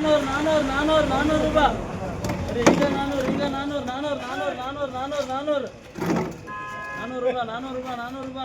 ரூபாய். இங்க 400 ரூபாய்.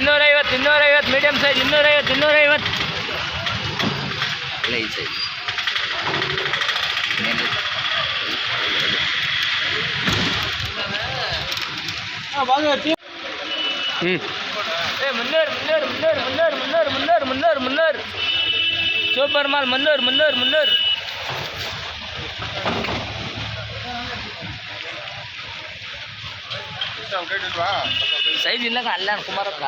250 ಮೀಡಿಯಂ ಸೈಜ್ 250 ಇಲ್ಲ ಈ ಸೈಜ್ ಮುನ್ನೂರು ಸೂಪರ್ ಮಾಲ್ ಮುನ್ನೂರು ಸೈಜ್ ಇಲ್ಲ ಅಲ್ಲ ಕುಮಾರ್ ಹತ್ರ